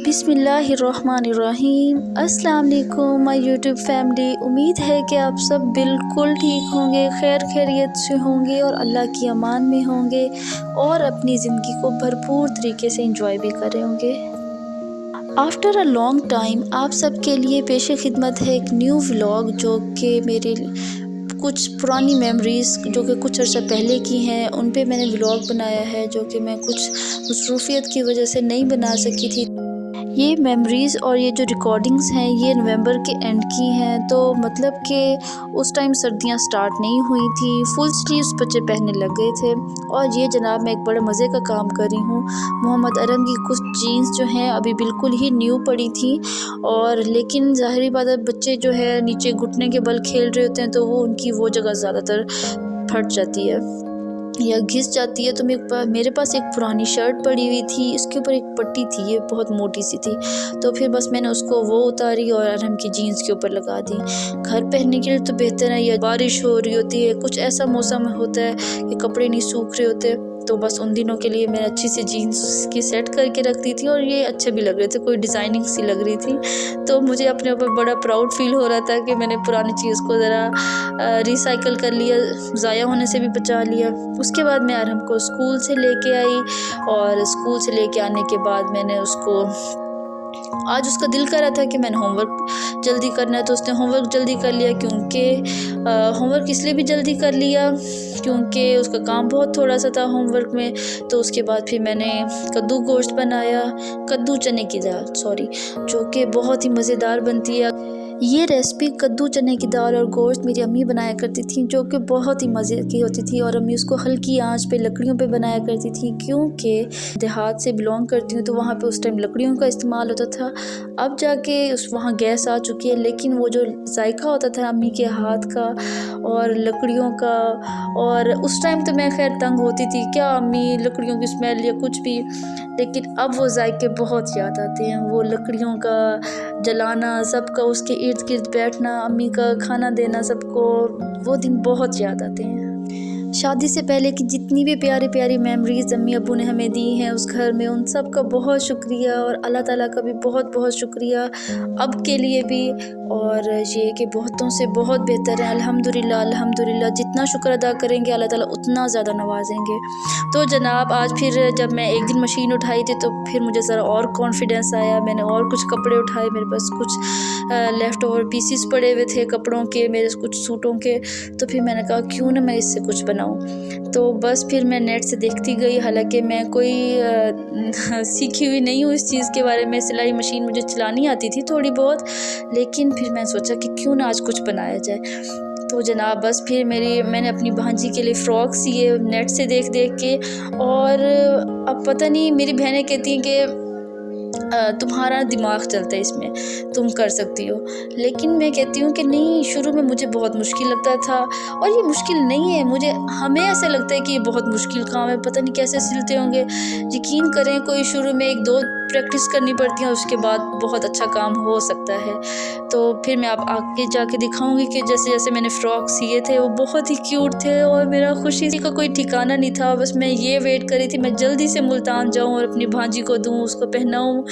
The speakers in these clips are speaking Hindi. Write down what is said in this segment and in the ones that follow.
बिस्मिल्लाहिर्रहमानिर्रहीम। अस्सलाम वालेकुम माय यूट्यूब फैमिली। उम्मीद है कि आप सब बिल्कुल ठीक होंगे, खैर खैरियत से होंगे और अल्लाह की अमान में होंगे और अपनी ज़िंदगी को भरपूर तरीके से एंजॉय भी कर रहे होंगे। आफ्टर अ लॉन्ग टाइम आप सबके लिए पेश खिदमत है एक न्यू व्लॉग, जो कि मेरी कुछ पुरानी मेमोरीज़ जो कि कुछ अर्सा पहले की हैं उन पे मैंने व्लॉग बनाया है, जो कि मैं कुछ मसरूफ़ियत की वजह से नहीं बना सकी थी। ये मेमोरीज़ और ये जो रिकॉर्डिंग्स हैं ये नवंबर के एंड की हैं, तो मतलब कि उस टाइम सर्दियां स्टार्ट नहीं हुई थी, फुल स्लीव्स बच्चे पहनने लग गए थे। और ये जनाब मैं एक बड़े मज़े का काम कर रही हूँ। मोहम्मद अरम की कुछ जीन्स जो हैं अभी बिल्कुल ही न्यू पड़ी थी, और लेकिन ज़ाहिरी बात है बच्चे जो है नीचे घुटने के बल खेल रहे होते हैं तो वो उनकी वो जगह ज़्यादातर फट जाती है या घिस जाती है। तो मेरे पास एक पुरानी शर्ट पड़ी हुई थी, इसके ऊपर एक पट्टी थी, ये बहुत मोटी सी थी, तो फिर बस मैंने उसको वो उतारी और अरहम की जीन्स के ऊपर लगा दी। घर पहनने के लिए तो बेहतर है, या बारिश हो रही होती है, कुछ ऐसा मौसम होता है कि कपड़े नहीं सूख रहे होते, तो बस उन दिनों के लिए मैं अच्छी सी जीन्स की सेट करके रख दी थी और ये अच्छे भी लग रहे थे, कोई डिज़ाइनिंग सी लग रही थी। तो मुझे अपने ऊपर बड़ा प्राउड फील हो रहा था कि मैंने पुरानी चीज़ को ज़रा रिसाइकल कर लिया, ज़ाया होने से भी बचा लिया। उसके बाद मैं अरहम को स्कूल से लेके आई, और स्कूल से लेके आने के बाद मैंने उसको, आज उसका दिल कर रहा था कि मैंने होमवर्क जल्दी करना है, तो उसने होमवर्क जल्दी कर लिया। क्योंकि होमवर्क इसलिए भी जल्दी कर लिया क्योंकि उसका काम बहुत थोड़ा सा था होमवर्क में। तो उसके बाद फिर मैंने कद्दू गोश्त बनाया, कद्दू चने की दाल सॉरी, जो कि बहुत ही मज़ेदार बनती है। ये रेसिपी कद्दू चने की दाल और गोश्त मेरी अम्मी बनाया करती थी, जो कि बहुत ही मज़े की होती थी, और अम्मी उसको हल्की आंच पे लकड़ियों पे बनाया करती थी। क्योंकि देहात से बिलोंग करती हूँ तो वहाँ पे उस टाइम लकड़ियों का इस्तेमाल होता था। अब जाके वहाँ गैस आ चुकी है, लेकिन वो जो जायका होता था अम्मी के हाथ का और लकड़ियों का, और उस टाइम तो मैं खैर तंग होती थी, क्या अम्मी लकड़ियों की स्मेल या कुछ भी, लेकिन अब वो जायके बहुत याद आते हैं। वो लकड़ियों का जलाना, सबका उसके इर्द गिर्द बैठना, अम्मी का खाना देना सबको, वो दिन बहुत याद आते हैं। शादी से पहले की जितनी भी प्यारी प्यारी मेमोरीज़ अम्मी अब्बू ने हमें दी हैं उस घर में, उन सब का बहुत शुक्रिया, और अल्लाह ताला का भी बहुत बहुत शुक्रिया अब के लिए भी। और ये कि बहुतों से बहुत बेहतर है, अल्हम्दुलिल्लाह अल्हम्दुलिल्लाह। जितना शुक्र अदा करेंगे अल्लाह ताला उतना ज़्यादा नवाजेंगे। तो जनाब आज फिर जब मैं एक दिन मशीन उठाई थी तो फिर मुझे ज़रा और कॉन्फिडेंस आया, मैंने और कुछ कपड़े उठाए, मेरे पास कुछ लेफ़्ट ओवर पीसीस पड़े हुए थे कपड़ों के, मेरे कुछ सूटों के, तो फिर मैंने कहा क्यों ना मैं इससे कुछ बनाऊँ। तो बस फिर मैं नेट से देखती गई, हालांकि मैं कोई सीखी हुई नहीं हूँ इस चीज़ के बारे में, सिलाई मशीन मुझे चलानी आती थी थोड़ी बहुत, लेकिन फिर मैं सोचा कि क्यों ना आज कुछ बनाया जाए। तो जनाब बस फिर मैंने अपनी भांजी के लिए फ़्रॉक सिए नेट से देख देख के, और अब पता नहीं मेरी बहनें कहती हैं कि तुम्हारा दिमाग चलता है इसमें, तुम कर सकती हो, लेकिन मैं कहती हूँ कि नहीं, शुरू में मुझे बहुत मुश्किल लगता था, और ये मुश्किल नहीं है, हमें ऐसे लगता है कि ये बहुत मुश्किल काम है, पता नहीं कैसे सिलते होंगे। यकीन करें कोई शुरू में एक दो प्रैक्टिस करनी पड़ती है, उसके बाद बहुत अच्छा काम हो सकता है। तो फिर मैं आप आगे जाके दिखाऊंगी कि जैसे जैसे मैंने फ़्रॉक सिए थे वो बहुत ही क्यूट थे, और मेरा खुशी का कोई ठिकाना नहीं था। बस मैं ये वेट कर रही थी मैं जल्दी से मुल्तान जाऊँ और अपनी भांजी को दूँ, उसको पहनाऊँ,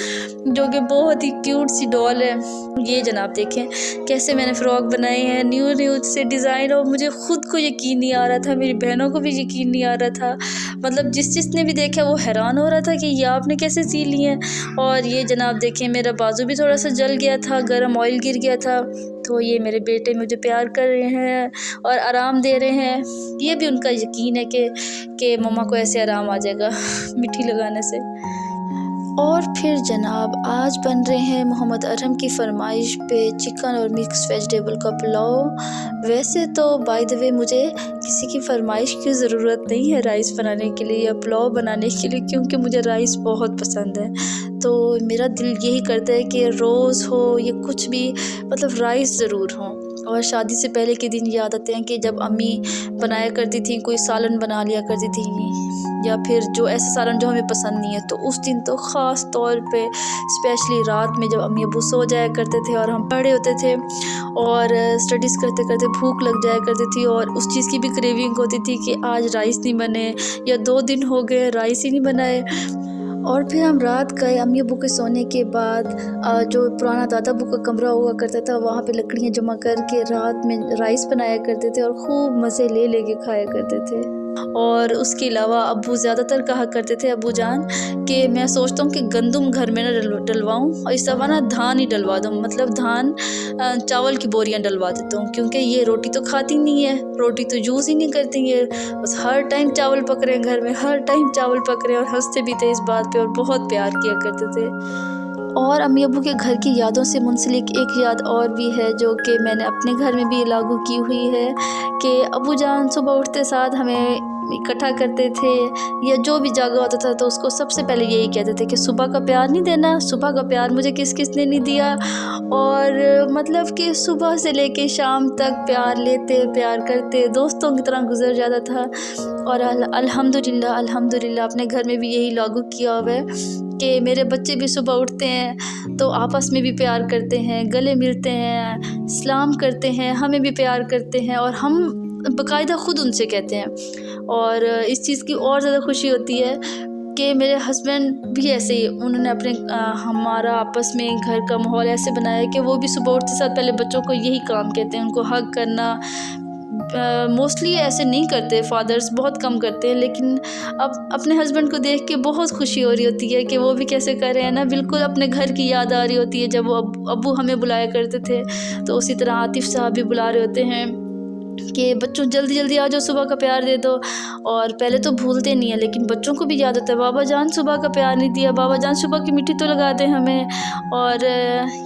जो कि बहुत ही क्यूट सी डॉल है। ये जनाब देखें कैसे मैंने फ़्रॉक बनाए हैं, न्यू न्यू से डिज़ाइन, और मुझे ख़ुद को यकीन नहीं आ रहा था, मेरी बहनों को भी यकीन नहीं आ रहा था, मतलब जिसने भी देखा वो हैरान हो रहा था कि ये आपने कैसे सी ली हैं। और ये जनाब देखें मेरा बाजू भी थोड़ा सा जल गया था, गर्म ऑयल गिर गया था, तो ये मेरे बेटे मुझे प्यार कर रहे हैं और आराम दे रहे हैं। ये भी उनका यकीन है कि मम्मा को ऐसे आराम आ जाएगा मिट्टी लगाने से। और फिर जनाब आज बन रहे हैं मोहम्मद अरहम की फरमाइश पे चिकन और मिक्स वेजिटेबल का पुलाव। वैसे तो बाय द वे मुझे किसी की फरमाइश की ज़रूरत नहीं है राइस बनाने के लिए या पुलाव बनाने के लिए, क्योंकि मुझे राइस बहुत पसंद है। तो मेरा दिल यही करता है कि रोज़ हो या कुछ भी, मतलब राइस ज़रूर हो। और शादी से पहले के दिन याद आते हैं कि जब अम्मी बनाया करती थी, कोई सालन बना लिया करती थी, या फिर जो ऐसा सालन जो हमें पसंद नहीं है, तो उस दिन तो ख़ास तौर पे स्पेशली रात में जब अम्मी अब्बू सो जाया करते थे और हम पढ़े होते थे और स्टडीज़ करते करते भूख लग जाया करती थी, और उस चीज़ की भी क्रेविंग होती थी कि आज राइस नहीं बने, या 2 दिन हो गए राइस ही नहीं बनाए। और फिर हम रात गए अम्मी अब्बू के सोने के बाद। जो पुराना दादा अब्बू का कमरा हुआ करता था वहाँ पे लकड़ियाँ जमा करके रात में राइस बनाया करते थे और खूब मज़े ले ले के खाया करते थे। और उसके अलावा अब्बू ज़्यादातर कहा करते थे, अब्बू जान, कि मैं सोचता हूँ कि गंदम घर में ना डलवाऊँ और इस दफ़ा ना धान ही डलवा दूँ, मतलब धान चावल की बोरियाँ डलवा देता हूँ, क्योंकि ये रोटी तो खाती नहीं है, रोटी तो यूज़ ही नहीं करती है, बस हर टाइम चावल पक रहे हैं घर में, हर टाइम चावल पक रहे हैं। और हंसते भी थे इस बात पे और बहुत प्यार किया करते थे। और अम्मी अब्बू के घर की यादों से मुंसलिक एक याद और भी है जो कि मैंने अपने घर में भी लागू की हुई है कि अब्बू जान सुबह उठते साथ हमें इकट्ठा करते थे, या जो भी जागा होता था तो उसको सबसे पहले यही कहते थे कि सुबह का प्यार नहीं देना, सुबह का प्यार मुझे किस किस ने नहीं दिया। और मतलब कि सुबह से लेके शाम तक प्यार लेते, प्यार करते, दोस्तों की तरह गुजर जाता था। और अल्हम्दुलिल्लाह अपने घर में भी यही लागू किया हुआ है कि मेरे बच्चे भी सुबह उठते हैं तो आपस में भी प्यार करते हैं, गले मिलते हैं, सलाम करते हैं, हमें भी प्यार करते हैं और हम बाकायदा ख़ुद उनसे कहते हैं। और इस चीज़ की और ज़्यादा खुशी होती है कि मेरे हस्बैंड भी ऐसे ही, उन्होंने अपने हमारा आपस में घर का माहौल ऐसे बनाया है कि वो भी सुबह उठते साथ पहले बच्चों को यही काम कहते हैं, उनको हग करना। मोस्टली ऐसे नहीं करते, फादर्स बहुत कम करते हैं, लेकिन अब अपने हस्बैंड को देख के बहुत खुशी हो रही होती है कि वो भी कैसे कर रहे हैं ना, बिल्कुल अपने घर की याद आ रही होती है। जब वो अब्बू हमें बुलाया करते थे तो उसी तरह आतिफ साहब भी बुला रहे होते हैं कि बच्चों जल्दी जल्दी आ जाओ, सुबह का प्यार दे दो। और पहले तो भूलते नहीं है, लेकिन बच्चों को भी याद आता है, बाबा जान सुबह का प्यार नहीं दिया, बाबा जान सुबह की मिट्टी तो लगा दे हमें। और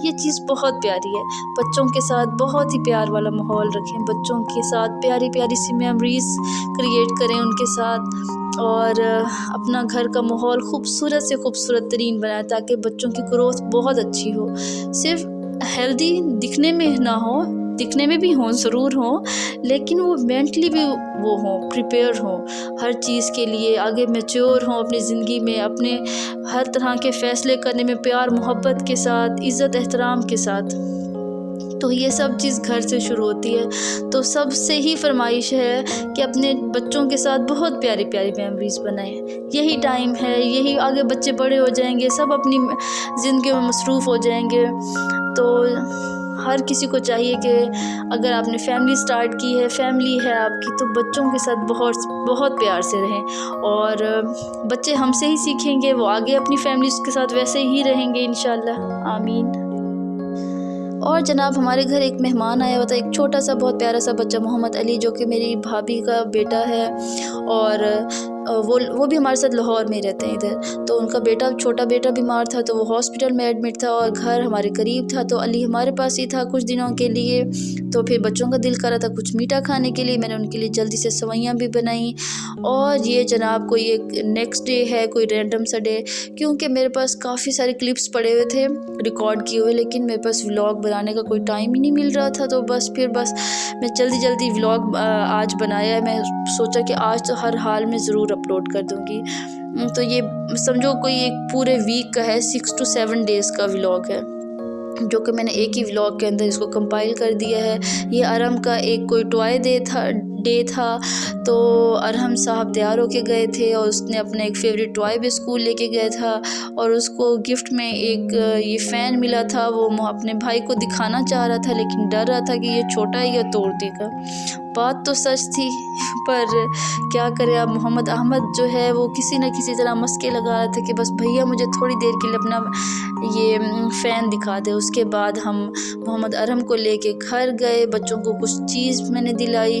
ये चीज़ बहुत प्यारी है, बच्चों के साथ बहुत ही प्यार वाला माहौल रखें, बच्चों के साथ प्यारी प्यारी सी मेमोरीज़ क्रिएट करें उनके साथ, और अपना घर का माहौल खूबसूरत से खूबसूरत तरीन बनाएं ताकि बच्चों की ग्रोथ बहुत अच्छी हो। सिर्फ हेल्दी दिखने में ना हो, दिखने में भी हों, ज़रूर हों, लेकिन वो मेंटली भी वो हों, प्रिपेयर हों हर चीज़ के लिए, आगे मैच्योर हों अपनी ज़िंदगी में, अपने हर तरह के फ़ैसले करने में प्यार मोहब्बत के साथ, इज़्ज़त एहतराम के साथ। तो ये सब चीज़ घर से शुरू होती है। तो सबसे ही फरमाइश है कि अपने बच्चों के साथ बहुत प्यारी प्यारी मेमोरीज़ बनाएं। यही टाइम है, यही आगे बच्चे बड़े हो जाएंगे, सब अपनी ज़िंदगी में मसरूफ़ हो जाएंगे। तो हर किसी को चाहिए कि अगर आपने फैमिली स्टार्ट की है, फैमिली है आपकी, तो बच्चों के साथ बहुत बहुत प्यार से रहें। और बच्चे हमसे ही सीखेंगे, वो आगे अपनी फैमिली के साथ वैसे ही रहेंगे इंशाल्लाह, आमीन। और जनाब हमारे घर एक मेहमान आया हुआ था, एक छोटा सा बहुत प्यारा सा बच्चा मोहम्मद अली, जो कि मेरी भाभी का बेटा है। और वो भी हमारे साथ लाहौर में रहते हैं इधर। तो उनका बेटा, छोटा बेटा बीमार था तो वो हॉस्पिटल में एडमिट था और घर हमारे करीब था, तो अली हमारे पास ही था कुछ दिनों के लिए। तो फिर बच्चों का दिल कर रहा था कुछ मीठा खाने के लिए, मैंने उनके लिए जल्दी से सवैयाँ भी बनाई। और ये जनाब कोई एक नेक्स्ट डे है, कोई रैंडम सा डे, क्योंकि मेरे पास काफ़ी सारे क्लिप्स पड़े हुए थे रिकॉर्ड किए हुए, लेकिन मेरे पास व्लॉग बनाने का कोई टाइम ही नहीं मिल रहा था। तो बस मैं जल्दी जल्दी व्लॉग आज बनाया है। मैं सोचा कि आज तो हर हाल में ज़रूर अपलोड कर दूँगी। तो ये समझो कोई एक पूरे वीक का है, 6 to 7 डेज़ का व्लॉग है, जो कि मैंने एक ही व्लॉग के अंदर इसको कंपाइल कर दिया है। ये अरहम का एक कोई टॉय डे था, तो अरहम साहब तैयार होके गए थे और उसने अपना एक फेवरेट टॉय भी स्कूल लेके गया था, और उसको गिफ्ट में एक ये फ़ैन मिला था। वो अपने भाई को दिखाना चाह रहा था, लेकिन डर रहा था कि ये छोटा ही या तोड़ देगा। बात तो सच थी, पर क्या करे, अब मोहम्मद अहमद जो है वो किसी न किसी तरह मस्के लगा रहा था कि बस भैया मुझे थोड़ी देर के लिए अपना ये फ़ैन दिखा दे। उसके बाद हम मोहम्मद अरहम को लेके घर गए, बच्चों को कुछ चीज़ मैंने दिलाई।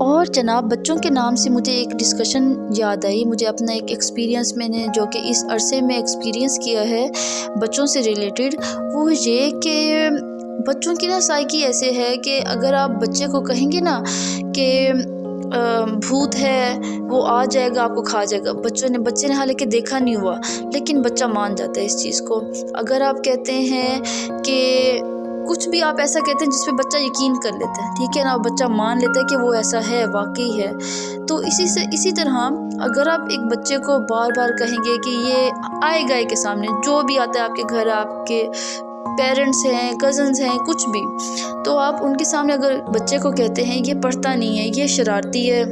और जनाब बच्चों के नाम से मुझे एक डिस्कशन याद आई, मुझे अपना एक एक्सपीरियंस मैंने जो कि इस अरसे में एक्सपीरियंस किया है बच्चों से रिलेटेड, वो ये कि बच्चों की ना साइकी ऐसे है कि अगर आप बच्चे को कहेंगे ना कि भूत है वो आ जाएगा आपको खा जाएगा, बच्चे ने हालांकि देखा नहीं हुआ, लेकिन बच्चा मान जाता है इस चीज़ को। अगर आप कहते हैं कि कुछ भी आप ऐसा कहते हैं जिस पे बच्चा यकीन कर लेता है, ठीक है ना, बच्चा मान लेता है कि वो ऐसा है, वाकई है। तो इसी तरह अगर आप एक बच्चे को बार बार कहेंगे कि ये आएगा के सामने, जो भी आता है आपके घर, आपके पेरेंट्स हैं, कज़न्स हैं, कुछ भी, तो आप उनके सामने अगर बच्चे को कहते हैं ये पढ़ता नहीं है, ये शरारती है,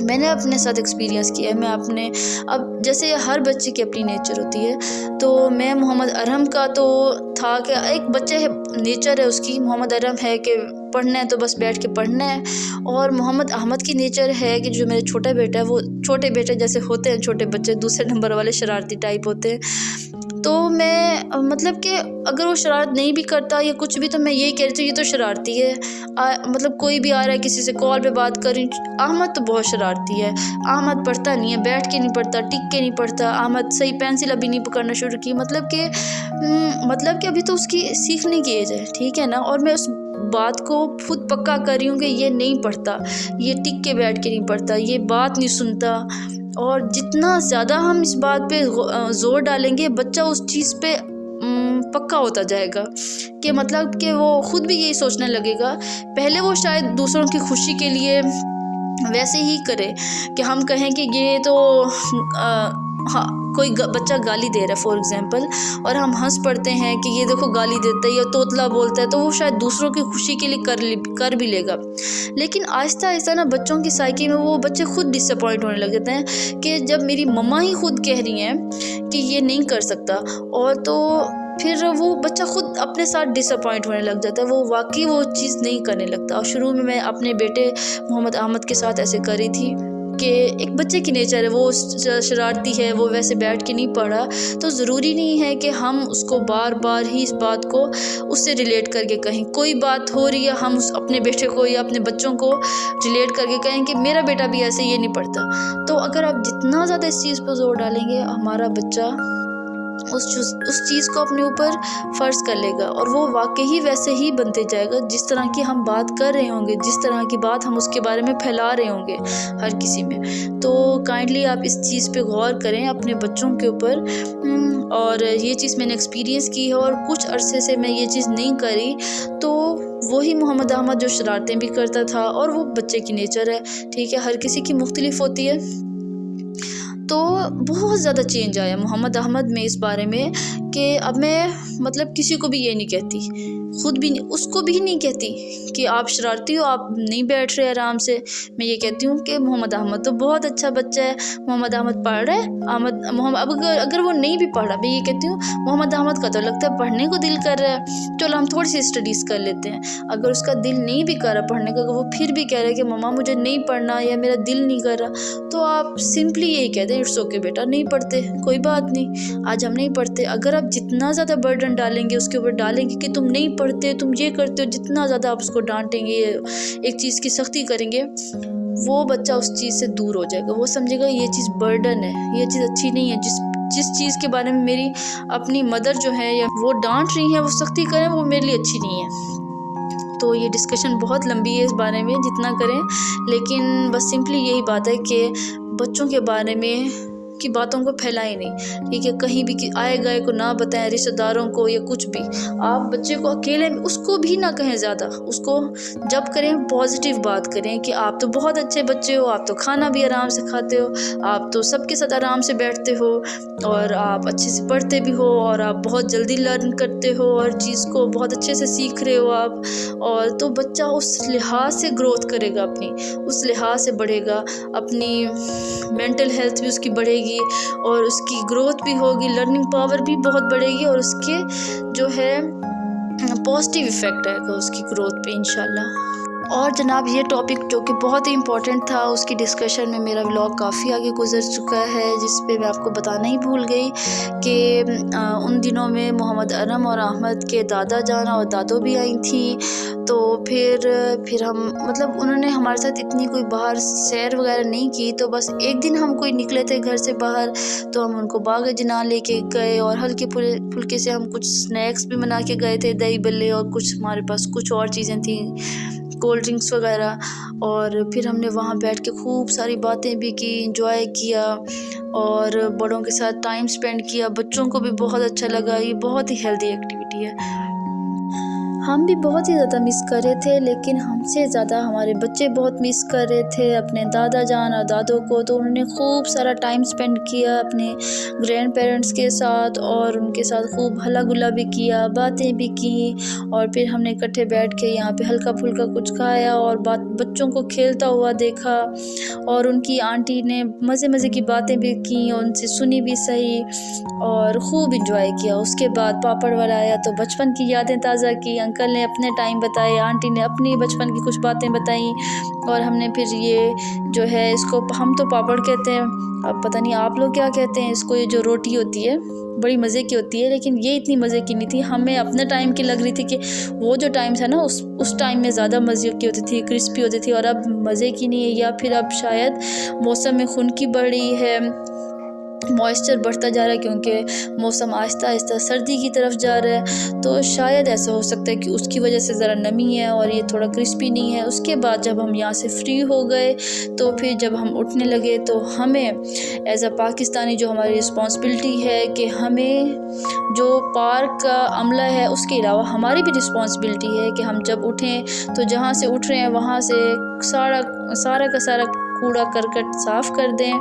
मैंने अपने साथ एक्सपीरियंस किया है। मैं अपने अब जैसे हर बच्चे की अपनी नेचर होती है, तो मैं मोहम्मद अरहम का तो था कि एक बच्चे है, नेचर है उसकी, मोहम्मद अरहम है कि पढ़ना है तो बस बैठ के पढ़ना है। और मोहम्मद अहमद की नेचर है कि जो मेरा छोटा बेटा है, वो छोटे बेटे जैसे होते हैं छोटे बच्चे, दूसरे नंबर वाले शरारती टाइप होते हैं। तो मैं मतलब कि अगर वो शरारत नहीं भी करता या कुछ भी, तो मैं यही कह रही थी ये तो शरारती है। मतलब कोई भी आ रहा है किसी से कॉल पे बात कर रही, अहमद तो बहुत शरारती है। अहमद पढ़ता नहीं है, बैठ के नहीं पढ़ता, टिक के नहीं पढ़ता। अहमद सही पेंसिल अभी नहीं पकड़ना शुरू की, मतलब कि अभी तो उसकी सीखने की एज है, ठीक है ना। और मैं उस बात को खुद पक्का कर रही हूँ कि ये नहीं पढ़ता, ये टिक के बैठ के नहीं पढ़ता, ये बात नहीं सुनता। और जितना ज़्यादा हम इस बात पे ज़ोर डालेंगे, बच्चा उस चीज़ पे पक्का होता जाएगा कि मतलब कि वो खुद भी यही सोचने लगेगा। पहले वो शायद दूसरों की खुशी के लिए वैसे ही करे कि हम कहें कि ये तो हाँ, कोई बच्चा गाली दे रहा है फॉर एग्जांपल, और हम हंस पड़ते हैं कि ये देखो गाली देता है या तोतला बोलता है, तो वो शायद दूसरों की खुशी के लिए कर भी लेगा। लेकिन आहिस्ता आहिस्ता ना बच्चों की साइकी में वो बच्चे खुद डिसअपॉइंट होने लगते हैं कि जब मेरी मम्मा ही खुद कह रही हैं कि ये नहीं कर सकता, और तो फिर वो बच्चा खुद अपने साथ डिसअपॉइंट होने लग जाता है, वो वाकई वो चीज़ नहीं करने लगता। और शुरू में मैं अपने बेटे मोहम्मद अहमद के साथ ऐसे करी थी कि एक बच्चे की नेचर है, वो शरारती है, वो वैसे बैठ के नहीं पढ़ा, तो ज़रूरी नहीं है कि हम उसको बार बार ही इस बात को उससे रिलेट करके कहें। कोई बात हो रही है, हम अपने बेटे को या अपने बच्चों को रिलेट करके कहें कि मेरा बेटा भी ऐसे ये नहीं पढ़ता। तो अगर आप जितना ज़्यादा इस चीज़ पर जोर डालेंगे, हमारा बच्चा उस चीज़ को अपने ऊपर फ़र्ज कर लेगा, और वो वाकई वैसे ही बनते जाएगा जिस तरह की हम बात कर रहे होंगे, जिस तरह की बात हम उसके बारे में फैला रहे होंगे हर किसी में। तो काइंडली आप इस चीज़ पे गौर करें अपने बच्चों के ऊपर। और ये चीज़ मैंने एक्सपीरियंस की है, और कुछ अरसे से मैं ये चीज़ नहीं करी, तो वही मोहम्मद अहमद जो शरारतें भी करता था, और वो बच्चे की नेचर है, ठीक है, हर किसी की मुख्तलिफ होती है। तो बहुत ज़्यादा चेंज आया मोहम्मद अहमद में इस बारे में कि अब मैं मतलब किसी को भी ये नहीं कहती, खुद भी उसको भी नहीं कहती कि आप शरारती हो, आप नहीं बैठ रहे आराम से। मैं ये कहती हूँ कि मोहम्मद अहमद तो बहुत अच्छा बच्चा है, मोहम्मद अहमद पढ़ रहा है, अब अगर वो नहीं भी पढ़ रहा, मैं ये कहती हूँ मोहम्मद अहमद का तो लगता है पढ़ने को दिल कर रहा है, चलो हम थोड़ी सी स्टडीज़ कर लेते हैं। अगर उसका दिल नहीं भी कर रहा पढ़ने का, अगर वो फिर भी कह रहा है कि मम्मा मुझे नहीं पढ़ना या मेरा दिल नहीं कर रहा, तो आप सिंपली यही कह दें इट्स ओके बेटा, नहीं पढ़ते, कोई बात नहीं, आज हम नहीं पढ़ते। अगर आप जितना ज़्यादा बर्डन डालेंगे उसके ऊपर डालेंगे कि तुम नहीं पढ़ते, तुम ये करते हो, जितना ज़्यादा आप उसको डांटेंगे, एक चीज़ की सख्ती करेंगे, वो बच्चा उस चीज़ से दूर हो जाएगा। वो समझेगा ये चीज़ बर्डन है, ये चीज़ अच्छी नहीं है। जिस चीज़ के बारे में मेरी अपनी मदर जो है या वो डांट रही है, वो सख्ती करें, वो मेरे लिए अच्छी नहीं है। तो ये डिस्कशन बहुत लंबी है इस बारे में, जितना करें, लेकिन बस सिंपली यही बात है कि बच्चों के बारे में की बातों को फैलाएं नहीं, ठीक है, कहीं भी आए गए को ना बताएं, रिश्तेदारों को या कुछ भी। आप बच्चे को अकेले में उसको भी ना कहें ज़्यादा, उसको जब करें पॉजिटिव बात करें कि आप तो बहुत अच्छे बच्चे हो, आप तो खाना भी आराम से खाते हो, आप तो सबके साथ आराम से बैठते हो, और आप अच्छे से पढ़ते भी हो, और आप बहुत जल्दी लर्न करते हो, हर चीज़ को बहुत अच्छे से सीख रहे हो आप। और तो बच्चा उस लिहाज से ग्रोथ करेगा, अपनी उस लिहाज से बढ़ेगा, अपनी मेंटल हेल्थ भी उसकी बढ़ेगी, और उसकी ग्रोथ भी होगी, लर्निंग पावर भी बहुत बढ़ेगी, और उसके जो है पॉजिटिव इफ़ेक्ट आएगा उसकी ग्रोथ पे इंशाल्लाह। और जनाब ये टॉपिक जो कि बहुत ही इम्पोर्टेंट था, उसकी डिस्कशन में मेरा व्लॉग काफ़ी आगे गुजर चुका है, जिस पे मैं आपको बताना ही भूल गई कि उन दिनों में मोहम्मद अरहम और अहमद के दादा जान और दादो भी आई थी। तो फिर हम मतलब उन्होंने हमारे साथ इतनी कोई बाहर सैर वगैरह नहीं की, तो बस एक दिन हम कोई निकले थे घर से बाहर, तो हम उनको बाग जिना लेके गए, और हल्के फुल्के से हम कुछ स्नैक्स भी बना के गए थे, दही बल्ले, और कुछ हमारे पास कुछ और चीज़ें थी, कोल्ड ड्रिंक्स वगैरह। और फिर हमने वहाँ बैठ के खूब सारी बातें भी की, एंजॉय किया, और बड़ों के साथ टाइम स्पेंड किया। बच्चों को भी बहुत अच्छा लगा, ये बहुत ही हेल्दी एक्टिविटी है। हम भी बहुत ही ज़्यादा मिस कर रहे थे, लेकिन हमसे ज़्यादा हमारे बच्चे बहुत मिस कर रहे थे अपने दादा जान और दादों को। तो उन्होंने खूब सारा टाइम स्पेंड किया अपने ग्रैंड पेरेंट्स के साथ और उनके साथ खूब हल्ला गुल्ला भी किया, बातें भी की और फिर हमने इकट्ठे बैठ के यहाँ पे हल्का फुल्का कुछ खाया और बच्चों को खेलता हुआ देखा और उनकी आंटी ने मज़े मज़े की बातें भी की और उनसे सुनी भी सही और खूब इंजॉय किया। उसके बाद पापड़ वाला आया तो बचपन की यादें ताज़ा की, अंकल ने अपने टाइम बताए, आंटी ने अपनी बचपन की कुछ बातें बताई और हमने फिर ये जो है इसको हम तो पापड़ कहते हैं, अब पता नहीं आप लोग क्या कहते हैं इसको। ये जो रोटी होती है बड़ी मज़े की होती है, लेकिन ये इतनी मज़े की नहीं थी। हमें अपने टाइम की लग रही थी कि वो जो टाइम था ना उस टाइम में ज़्यादा मज़े की होती थी, क्रिस्पी होती थी और अब मज़े की नहीं है, या फिर अब शायद मौसम में खुनकी बढ़ रही है, मॉइस्चर बढ़ता जा रहा है क्योंकि मौसम आहिस्ता आहिस्ता सर्दी की तरफ जा रहा है। तो शायद ऐसा हो सकता है कि उसकी वजह से ज़रा नमी है और ये थोड़ा क्रिस्पी नहीं है। उसके बाद जब हम यहाँ से फ्री हो गए तो फिर जब हम उठने लगे तो हमें एज़ अ पाकिस्तानी जो हमारी रिस्पॉन्सिबिलिटी है कि हमें जो पार्क का अमला है उसके अलावा हमारी भी रिस्पॉन्सिबिलिटी है कि हम जब उठें तो जहाँ से उठ रहे हैं वहाँ से सारा का सारा कूड़ा करकट साफ़ कर दें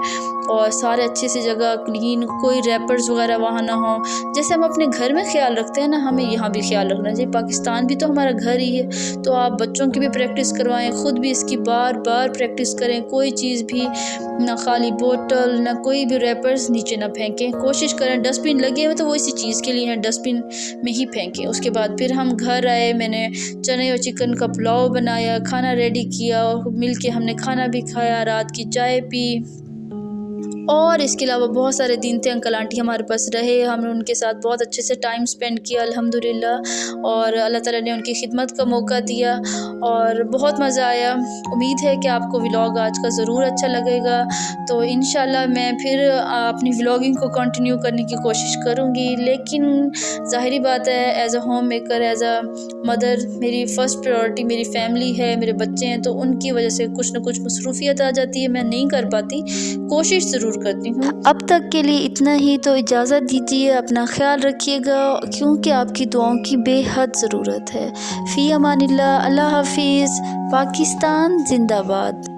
और सारे अच्छे से जगह क्लीन, कोई रैपर्स वगैरह वहाँ ना हो। जैसे हम अपने घर में ख्याल रखते हैं ना, हमें यहाँ भी ख्याल रखना चाहिए। पाकिस्तान भी तो हमारा घर ही है, तो आप बच्चों की भी प्रैक्टिस करवाएं, ख़ुद भी इसकी बार बार प्रैक्टिस करें। कोई चीज़ भी ना खाली बोतल ना कोई भी रैपर्स नीचे ना फेंकें। कोशिश करें डस्टबिन लगे हुए तो वो इसी चीज़ के लिए हैं, डस्टबिन में ही फेंकें। उसके बाद फिर हम घर आए, मैंने चने और चिकन का पुलाव बनाया, खाना रेडी किया और मिल के हमने खाना भी खाया, रात की चाय पी और इसके अलावा बहुत सारे दिन थे अंकल आंटी हमारे पास रहे, हमने उनके साथ बहुत अच्छे से टाइम स्पेंड किया अल्हम्दुलिल्लाह और अल्लाह ताला ने उनकी खिदमत का मौका दिया और बहुत मज़ा आया। उम्मीद है कि आपको व्लॉग आज का ज़रूर अच्छा लगेगा। तो इंशाल्लाह मैं फिर अपनी व्लॉगिंग को कंटिन्यू करने की कोशिश करूँगी, लेकिन ज़ाहिरी बात है as a home maker, as a mother मेरी फ़र्स्ट प्रायोरिटी मेरी फ़ैमिली है, मेरे बच्चे हैं, तो उनकी वजह से कुछ ना कुछ मसरूफ़ियत आ जाती है, मैं नहीं कर पाती, कोशिश ज़रूर करती हूँ। अब तक के लिए इतना ही, तो इजाज़त दीजिए, अपना ख्याल रखिएगा क्योंकि आपकी दुआओं की बेहद ज़रूरत है। फ़ी अमानिल्लाह, अल्लाह हाफ़िज़, पाकिस्तान जिंदाबाद।